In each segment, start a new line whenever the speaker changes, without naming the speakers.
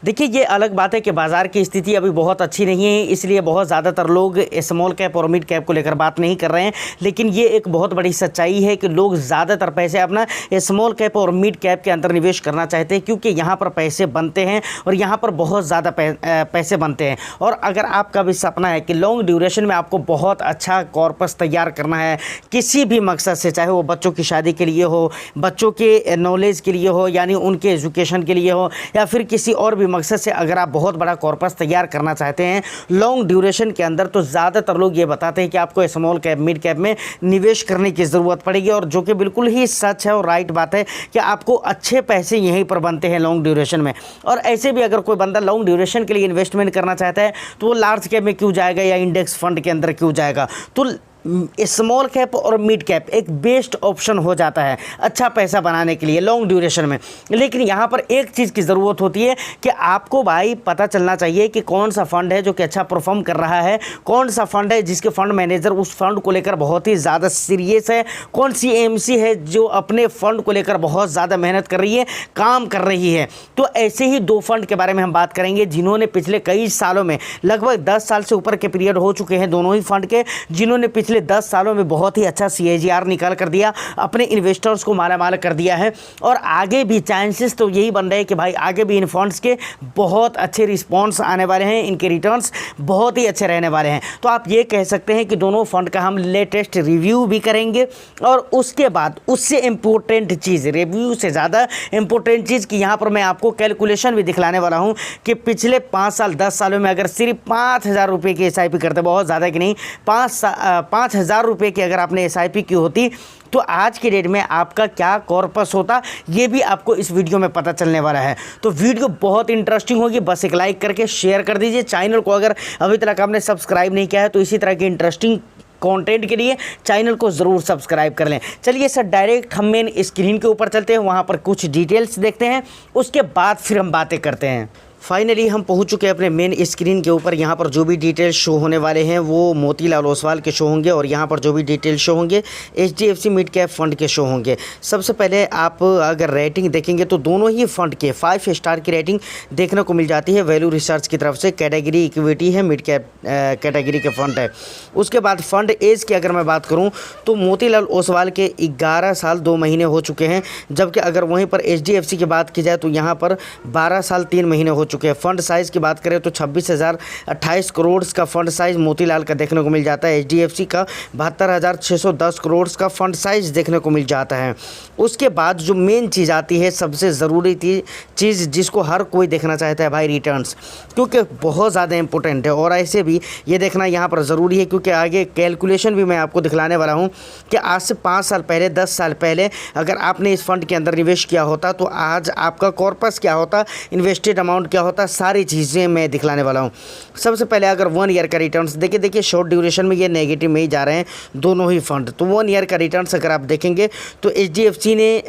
देखिए, ये अलग बात है कि बाज़ार की स्थिति अभी बहुत अच्छी नहीं है, इसलिए बहुत ज़्यादातर लोग स्मॉल कैप और मिड कैप को लेकर बात नहीं कर रहे हैं। लेकिन ये एक बहुत बड़ी सच्चाई है कि लोग ज़्यादातर पैसे अपना स्मॉल कैप और मिड कैप के अंदर निवेश करना चाहते हैं, क्योंकि यहाँ पर पैसे बनते हैं और यहाँ पर बहुत ज़्यादा पैसे बनते हैं। और अगर आपका भी सपना है कि लॉन्ग ड्यूरेशन में आपको बहुत अच्छा कॉर्पस तैयार करना है किसी भी मकसद से, चाहे वो बच्चों की शादी के लिए हो, बच्चों के नॉलेज के लिए हो, यानी उनके एजुकेशन के लिए हो, या फिर किसी और भी मकसद से अगर आप बहुत बड़ा कॉर्पस तैयार करना चाहते हैं लॉन्ग ड्यूरेशन के अंदर, तो ज़्यादातर लोग ये बताते हैं कि आपको स्मॉल कैप मिड कैप में निवेश करने की ज़रूरत पड़ेगी। और जो कि बिल्कुल ही सच है और राइट बात है कि आपको अच्छे पैसे यहीं पर बनते हैं लॉन्ग ड्यूरेशन में। और ऐसे भी अगर कोई बंदा लॉन्ग ड्यूरेशन के लिए इन्वेस्टमेंट करना चाहता है तो वो लार्ज कैप में क्यों जाएगा या इंडेक्स फंड के अंदर क्यों जाएगा। तो स्मॉल कैप और मिड कैप एक बेस्ट ऑप्शन हो जाता है अच्छा पैसा बनाने के लिए लॉन्ग ड्यूरेशन में। लेकिन यहाँ पर एक चीज़ की ज़रूरत होती है कि आपको भाई पता चलना चाहिए कि कौन सा फंड है जो कि अच्छा परफॉर्म कर रहा है, कौन सा फंड है जिसके फंड मैनेजर उस फंड को लेकर बहुत ही ज़्यादा सीरियस है, कौन सी एएमसी है जो अपने फंड को लेकर बहुत ज़्यादा मेहनत कर रही है, काम कर रही है। तो ऐसे ही दो फंड के बारे में हम बात करेंगे जिन्होंने पिछले कई सालों में, लगभग 10 साल से ऊपर के पीरियड हो चुके हैं दोनों ही फंड के, जिन्होंने पिछले 10 सालों में बहुत ही अच्छा CAGR निकाल कर दिया, अपने इन्वेस्टर्स को माला माल कर दिया है। और आगे भी चांसेस तो यही बन रहे हैं कि भाई आगे भी इन फंड्स के बहुत अच्छे रिस्पॉन्स आने वाले हैं, इनके रिटर्न्स बहुत ही अच्छे रहने वाले हैं। तो आप ये कह सकते हैं कि दोनों फंड का हम लेटेस्ट रिव्यू भी करेंगे। और उसके बाद उससे इम्पोर्टेंट चीज़, रिव्यू से ज़्यादा इम्पोर्टेंट चीज़ कि यहाँ पर मैं आपको कैलकुलेशन भी दिखलाने वाला हूँ कि पिछले 5 साल 10 सालों में अगर सिर्फ 5,000 रुपये की SIP करते, बहुत ज़्यादा कि नहीं, 5,000 रुपये की अगर आपने SIP की होती तो आज की डेट में आपका क्या कॉर्पस होता, ये भी आपको इस वीडियो में पता चलने वाला है। तो वीडियो बहुत इंटरेस्टिंग होगी, बस एक लाइक करके शेयर कर दीजिए। चैनल को अगर अभी तक आपने सब्सक्राइब नहीं किया है तो इसी तरह की इंटरेस्टिंग कंटेंट के लिए चैनल को ज़रूर सब्सक्राइब कर लें। चलिए सर, डायरेक्ट हम मेन स्क्रीन के ऊपर चलते हैं, वहाँ पर कुछ डिटेल्स देखते हैं, उसके बाद फिर हम बातें करते हैं। फाइनली हम पहुंच चुके हैं अपने मेन स्क्रीन के ऊपर। यहाँ पर जो भी डिटेल्स शो होने वाले हैं वो मोतीलाल ओसवाल के शो होंगे और यहाँ पर जो भी डिटेल्स शो होंगे HDFC मिड कैप फंड के शो होंगे। सबसे पहले आप अगर रेटिंग देखेंगे तो दोनों ही फंड के 5 स्टार की रेटिंग देखने को मिल जाती है वैल्यू रिसर्च की तरफ से। कैटेगरी इक्विटी है, मिड कैप कैटेगरी के फंड है। उसके बाद फंड एज की अगर मैं बात करूँ तो मोतीलाल ओसवाल के 11 साल 2 महीने हो चुके हैं, जबकि अगर वहीं पर HDFC की बात की जाए तो यहाँ पर 12 साल 3 महीने हो चुके हैं। फंड साइज़ की बात करें तो 26,028 करोड़ का फंड साइज़ मोतीलाल का देखने को मिल जाता है। HDFC का 72,610 करोड़ का फंड साइज़ देखने को मिल जाता है। उसके बाद जो मेन चीज़ आती है, सबसे ज़रूरी चीज़ जिसको हर कोई देखना चाहता है भाई, रिटर्न्स, क्योंकि बहुत ज़्यादा इंपॉर्टेंट है। और ऐसे भी ये देखना यहाँ पर ज़रूरी है क्योंकि आगे कैलकुलेशन भी मैं आपको दिखलाने वाला हूँ कि आज से 5 साल पहले, 10 साल पहले अगर आपने इस फंड के अंदर निवेश किया होता तो आज आपका कॉर्पस क्या होता, इन्वेस्टेड अमाउंट क्या होता, सारी चीज़ें मैं दिखलाने वाला हूँ। सबसे पहले अगर 1 ईयर का रिटर्न्स देखिए शॉर्ट ड्यूरेशन में ये नेगेटिव में ही जा रहे हैं दोनों ही फंड। तो 1 ईयर का रिटर्न्स अगर आप देखेंगे तो HDFC ने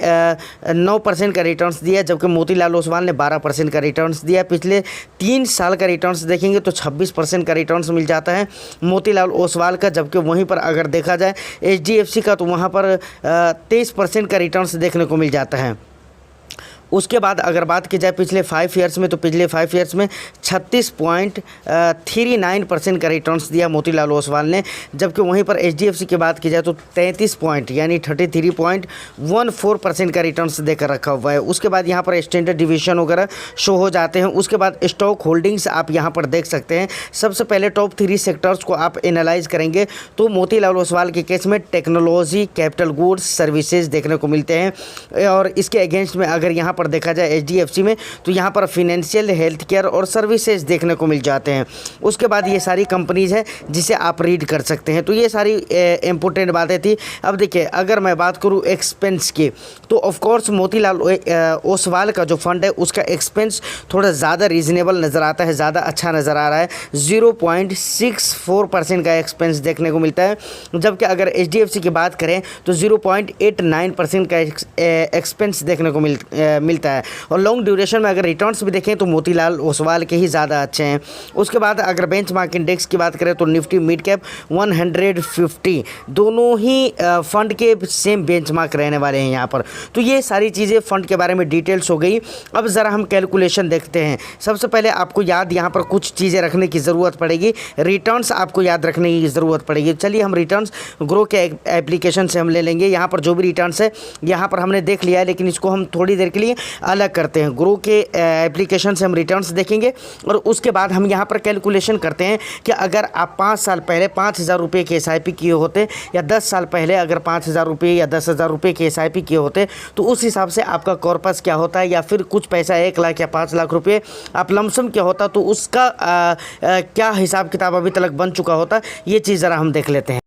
9% का रिटर्न्स दिया, जबकि मोतीलाल ओसवाल ने 12% का रिटर्न्स दिया। पिछले 3 साल का रिटर्न्स देखेंगे तो 26% का रिटर्न्स मिल जाता है मोतीलाल ओसवाल का, जबकि वहीं पर अगर देखा जाए HDFC का तो वहाँ पर 23% का रिटर्न्स देखने को मिल जाता है। उसके बाद अगर बात की जाए पिछले 5 ईयर्स में तो पिछले 5 ईयर्स में 36.39% का रिटर्न्स दिया मोतीलाल ओसवाल ने, जबकि वहीं पर HDFC की बात की जाए तो 33 पॉइंट यानी 33.14% का रिटर्न्स देकर रखा हुआ है। उसके बाद यहाँ पर स्टैंडर्ड डिवीजन वगैरह शो हो जाते हैं। उसके बाद स्टॉक होल्डिंग्स आप यहाँ पर देख सकते हैं। सबसे पहले टॉप 3 सेक्टर्स को आप एनालाइज करेंगे तो मोतीलाल ओसवाल के केस में टेक्नोलॉजी, कैपिटल गुड्स, सर्विसेज देखने को मिलते हैं। और इसके अगेंस्ट में अगर यहाँ पर देखा जाए HDFC में तो यहाँ पर फिनेंशियल, हेल्थ केयर और सर्विसेज देखने को मिल जाते हैं। उसके बाद ये सारी कंपनीज है जिसे आप रीड कर सकते हैं। तो ये सारी इंपॉर्टेंट बातें थी। अब देखिए अगर मैं बात करूँ एक्सपेंस की तो ऑफ कोर्स मोतीलाल ओसवाल का जो फंड है उसका एक्सपेंस थोड़ा ज़्यादा रीजनेबल नज़र आता है, ज़्यादा अच्छा नज़र आ रहा है। 0.64% का एक्सपेंस देखने को मिलता है, जबकि अगर HDFC की बात करें तो 0.89% का एक्सपेंस देखने को मिलता है। और लॉन्ग ड्यूरेशन में अगर रिटर्न्स भी देखें तो मोतीलाल ओसवाल के ही ज़्यादा अच्छे हैं। उसके बाद अगर बेंचमार्क इंडेक्स की बात करें तो निफ्टी मिड कैप 150 दोनों ही फंड के सेम बेंचमार्क रहने वाले हैं यहाँ पर। तो ये सारी चीज़ें फंड के बारे में डिटेल्स हो गई। अब ज़रा हम कैलकुलेशन देखते हैं। सबसे पहले आपको याद यहाँ पर कुछ चीज़ें रखने की ज़रूरत पड़ेगी, रिटर्न्स आपको याद रखने की ज़रूरत पड़ेगी। चलिए हम रिटर्न्स ग्रो के एप्लीकेशन से हम ले लेंगे। यहाँ पर जो भी रिटर्न्स है यहाँ पर हमने देख लिया है, लेकिन इसको हम थोड़ी देर के लिए अलग करते हैं। ग्रो के एप्लीकेशन से हम रिटर्न्स देखेंगे और उसके बाद हम यहाँ पर कैलकुलेशन करते हैं कि अगर आप 5 साल पहले 5,000 रुपये के SIP किए होते या 10 साल पहले अगर 5,000 रुपये या 10,000 रुपये के SIP किए होते तो उस हिसाब से आपका कॉर्पस क्या होता है, या फिर कुछ पैसा 1 लाख या 5 लाख रुपये आप लमसम क्या होता तो उसका क्या हिसाब किताब अभी तक बन चुका होता, ये चीज़ ज़रा हम देख लेते हैं।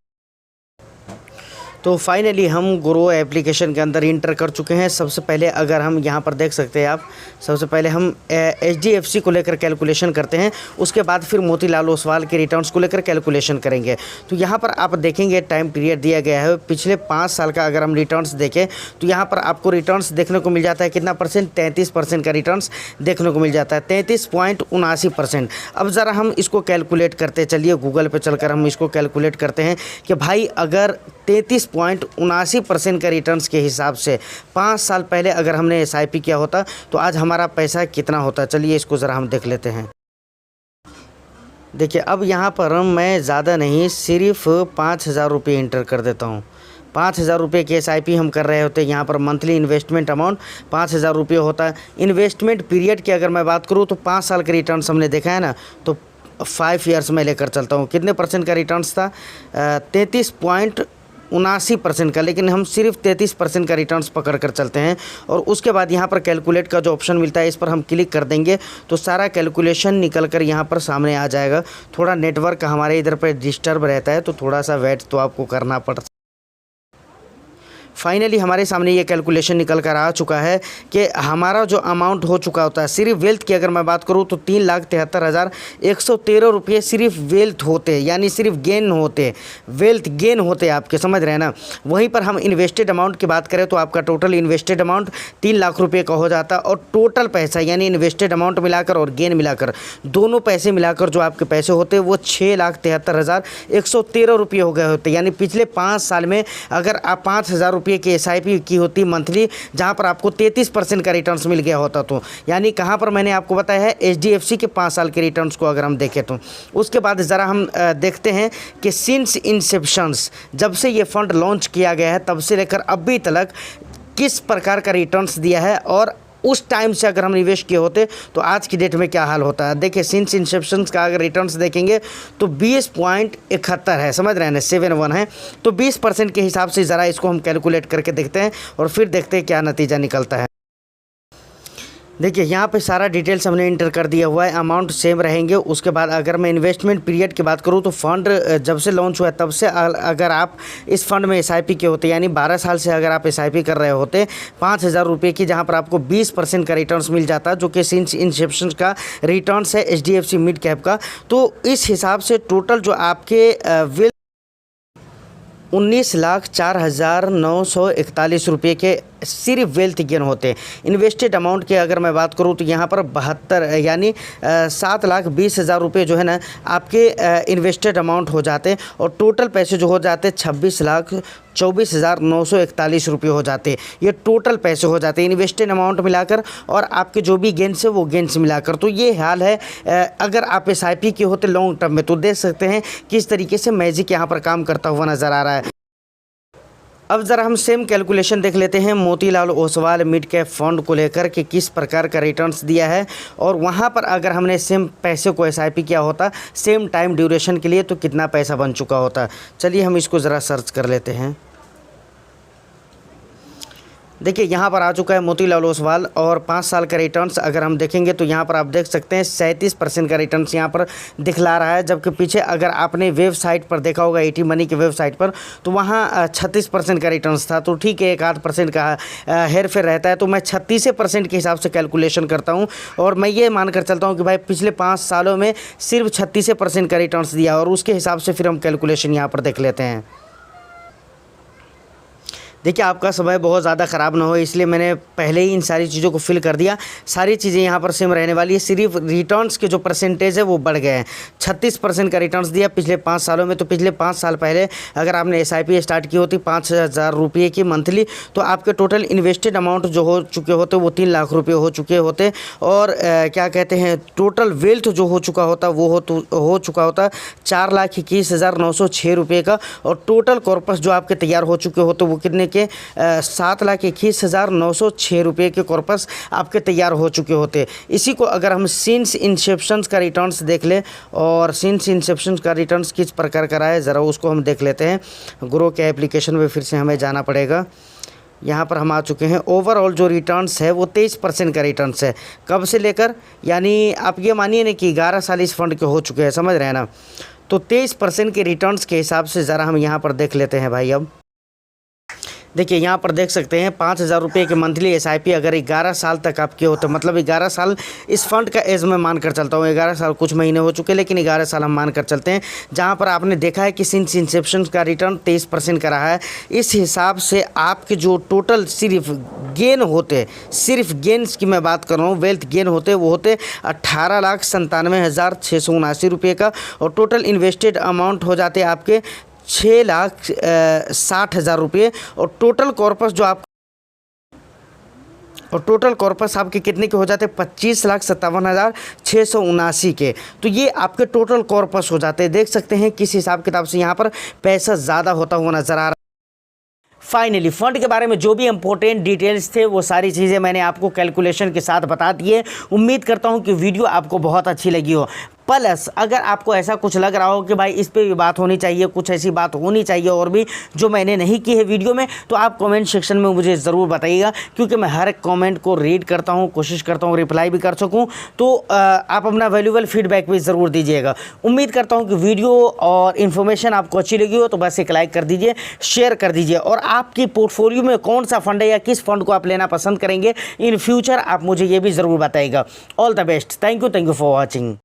तो फाइनली हम ग्रो एप्लीकेशन के अंदर इंटर कर चुके हैं। सबसे पहले अगर हम यहाँ पर देख सकते हैं आप, सबसे पहले हम HDFC को लेकर कैलकुलेशन करते हैं, उसके बाद फिर मोतीलाल ओसवाल के रिटर्न्स को लेकर कैलकुलेशन करेंगे। तो यहाँ पर आप देखेंगे टाइम पीरियड दिया गया है पिछले 5 साल का। अगर हम रिटर्न्स देखें तो यहाँ पर आपको रिटर्न्स देखने को मिल जाता है कितना परसेंट, 33% का रिटर्न्स देखने को मिल जाता है, 33.79%। अब ज़रा हम इसको कैलकुलेट करते चलिए, गूगल पे चलकर हम इसको कैलकुलेट करते हैं कि भाई अगर 33.79% का रिटर्न्स के हिसाब से 5 साल पहले अगर हमने SIP किया होता तो आज हमारा पैसा कितना होता। चलिए इसको ज़रा हम देख लेते हैं। देखिए अब यहाँ पर मैं ज़्यादा नहीं, सिर्फ 5,000 रुपये इंटर कर देता हूँ। 5,000 रुपये के SIP हम कर रहे होते हैं। यहाँ पर मंथली इन्वेस्टमेंट अमाउंट 5,000 रुपये होता है। इन्वेस्टमेंट पीरियड की अगर मैं बात करूँ तो 5 साल के रिटर्न्स हमने देखा है ना, तो 5 ईयर्स में लेकर चलता हूँ। कितने परसेंट का रिटर्न्स था, 33.79% का, लेकिन हम सिर्फ 33% का रिटर्न्स पकड़ कर चलते हैं। और उसके बाद यहाँ पर कैलकुलेट का जो ऑप्शन मिलता है इस पर हम क्लिक कर देंगे तो सारा कैलकुलेशन निकल कर यहाँ पर सामने आ जाएगा। थोड़ा नेटवर्क हमारे इधर पर डिस्टर्ब रहता है तो थोड़ा सा वेट तो आपको करना पड़ता है। फाइनली हमारे सामने ये कैलकुलेशन निकल कर आ चुका है कि हमारा जो अमाउंट हो चुका होता है, सिर्फ वेल्थ की अगर मैं बात करूँ तो 3,73,113 रुपये सिर्फ वेल्थ होते हैं, यानी सिर्फ गेन होते, वेल्थ गेन होते आपके, समझ रहे हैं ना। वहीं पर हम इन्वेस्टेड अमाउंट की बात करें तो आपका टोटल इन्वेस्टेड अमाउंट 3 लाख रुपये का हो जाता, और टोटल पैसा यानी इन्वेस्टेड अमाउंट मिलाकर और गेन मिलाकर दोनों पैसे मिलाकर जो आपके पैसे होते वो 6,73,113 रुपये हो गए होते। यानी पिछले 5 साल में अगर आप 5,000 रुपये की SIP की होती मंथली, जहां पर आपको 33% का रिटर्न्स मिल गया होता। तो यानी कहां पर मैंने आपको बताया है HDFC के 5 साल के रिटर्न्स को अगर हम देखें तो। उसके बाद ज़रा हम देखते हैं कि सिंस इंसेप्शंस, जब से ये फंड लॉन्च किया गया है तब से लेकर अभी तक किस प्रकार का रिटर्न्स दिया है, और उस टाइम से अगर हम निवेश किए होते तो आज की डेट में क्या हाल होता है। देखिए सिंस इंसेप्शन का अगर रिटर्न्स देखेंगे तो 20.71 है, समझ रहे हैं ना, 71 है। तो 20% के हिसाब से ज़रा इसको हम कैलकुलेट करके देखते हैं और फिर देखते हैं क्या नतीजा निकलता है। देखिए यहाँ पे सारा डिटेल्स हमने इंटर कर दिया हुआ है, अमाउंट सेम रहेंगे। उसके बाद अगर मैं इन्वेस्टमेंट पीरियड की बात करूँ तो फंड जब से लॉन्च हुआ है तब से अगर आप इस फंड में SIP के होते, यानी 12 साल से अगर आप SIP कर रहे होते 5,000 रुपये की, जहाँ पर आपको 20% का रिटर्न्स मिल जाता, जो कि सिंस इंसेप्शन का रिटर्न्स है HDFC मिड कैप का। तो इस हिसाब से टोटल जो आपके 19,04,941 रुपये के सिर्फ वेल्थ गेन होते हैं। इन्वेस्टेड अमाउंट की अगर मैं बात करूं तो यहाँ पर 72 यानी 7,20,000 रुपये जो है ना आपके इन्वेस्टेड अमाउंट हो जाते हैं, और टोटल पैसे जो हो जाते हैं 26,24,941 रुपये हो जाते हैं। ये टोटल पैसे हो जाते हैं इन्वेस्टेड अमाउंट मिलाकर और आपके जो भी गेंस है वो गेंस मिलाकर। तो ये हाल है अगर आप SIP के होते लॉन्ग टर्म में, तो देख सकते हैं किस तरीके से मैजिक यहाँ पर काम करता हुआ नज़र आ रहा है। अब ज़रा हम सेम कैलकुलेशन देख लेते हैं Motilal Oswal mid cap fund को लेकर कि किस प्रकार का रिटर्न्स दिया है, और वहाँ पर अगर हमने सेम पैसे को SIP किया होता सेम टाइम ड्यूरेशन के लिए तो कितना पैसा बन चुका होता। चलिए हम इसको ज़रा सर्च कर लेते हैं। देखिए यहाँ पर आ चुका है मोतीलाल ओसवाल, और 5 साल का रिटर्न्स अगर हम देखेंगे तो यहाँ पर आप देख सकते हैं 37% का रिटर्न्स यहाँ पर दिखला रहा है। जबकि पीछे अगर आपने वेबसाइट पर देखा होगा ET मनी की वेबसाइट पर तो वहाँ 36% का रिटर्न्स था। तो ठीक है, 1-8% का हेर फेर रहता है। तो मैं 36% के हिसाब से कैलकुलेशन करता हूँ, और मैं ये मान कर चलता हूँ कि भाई पिछले 5 सालों में सिर्फ 36% का रिटर्न्स दिया, और उसके हिसाब से फिर हम कैलकुलेशन यहाँ पर देख लेते हैं। देखिए आपका समय बहुत ज़्यादा ख़राब ना हो इसलिए मैंने पहले ही इन सारी चीज़ों को फिल कर दिया। सारी चीज़ें यहाँ पर सेम रहने वाली है, सिर्फ रिटर्न्स के जो परसेंटेज है वो बढ़ गए हैं। 36% का रिटर्न्स दिया पिछले 5 सालों में। तो पिछले 5 साल पहले अगर आपने SIP स्टार्ट की होती 5,000 रुपये की मंथली, तो आपके टोटल इन्वेस्टेड अमाउंट जो हो चुके होते वो 3 लाख रुपये हो चुके होते। और क्या कहते हैं, टोटल वेल्थ जो हो चुका होता वो हो चुका होता 4,21,906 रुपये का। और टोटल कॉर्पस जो आपके तैयार हो चुके होते वो कितने के 7,21,906 रुपये के कॉर्पस आपके तैयार हो चुके होते। इसी को अगर हम सिंस इंसेप्शन का रिटर्न्स देख ले, और सिंस इंसेप्शन का रिटर्न्स किस प्रकार का रहा है ज़रा उसको हम देख लेते हैं। ग्रो के एप्लीकेशन में फिर से हमें जाना पड़ेगा। यहाँ पर हम आ चुके हैं। ओवरऑल जो रिटर्न्स है वो 23% का रिटर्न्स है। कब से लेकर, यानी आप ये मानिए ना कि 11 साल इस फंड के हो चुके हैं, समझ रहे हैं ना। तो 23% के रिटर्न्स के हिसाब से ज़रा हम यहाँ पर देख लेते हैं भाई। अब देखिए यहाँ पर देख सकते हैं 5,000 रुपये के मंथली SIP अगर 11 साल तक आप किए हो तो मतलब 11 साल इस फंड का एज में मान कर चलता हूँ। 11 साल कुछ महीने हो चुके, लेकिन 11 साल हम मान कर चलते हैं। जहाँ पर आपने देखा है कि सिंस इंसेप्शन का रिटर्न 23% का रहा है। इस हिसाब से आपके जो टोटल सिर्फ गेन होते, सिर्फ गेन्स की मैं बात कर रहा हूँ, वेल्थ गेन होते वो होते 18,97,679 रुपये का। और टोटल इन्वेस्टेड अमाउंट हो जाते आपके 6,60,000 रुपये। और टोटल कॉर्पस आपके कितने के हो जाते 25,57,679 के। तो ये आपके टोटल कॉर्पस हो जाते हैं। देख सकते हैं किस हिसाब किताब से यहाँ पर पैसा ज़्यादा होता हुआ नज़र आ रहा है। फाइनली फंड के बारे में जो भी इंपॉर्टेंट डिटेल्स थे वो सारी चीज़ें मैंने आपको कैलकुलेशन के साथ बता दी है। उम्मीद करता हूँ कि वीडियो आपको बहुत अच्छी लगी हो। प्लस अगर आपको ऐसा कुछ लग रहा हो कि भाई इस पे भी बात होनी चाहिए, कुछ ऐसी बात होनी चाहिए और भी जो मैंने नहीं की है वीडियो में, तो आप कमेंट सेक्शन में मुझे ज़रूर बताइएगा, क्योंकि मैं हर एक कमेंट को रीड करता हूँ, कोशिश करता हूँ रिप्लाई भी कर सकूँ। तो आप अपना वैल्यूबल फीडबैक भी ज़रूर दीजिएगा। उम्मीद करता हूँ कि वीडियो और इन्फॉर्मेशन आपको अच्छी लगी हो तो बस एक लाइक कर दीजिए, शेयर कर दीजिए। और आपकी पोर्टफोलियो में कौन सा फंड है या किस फंड को आप लेना पसंद करेंगे इन फ्यूचर, आप मुझे ये भी ज़रूर बताइएगा। All the best. Thank you for watching.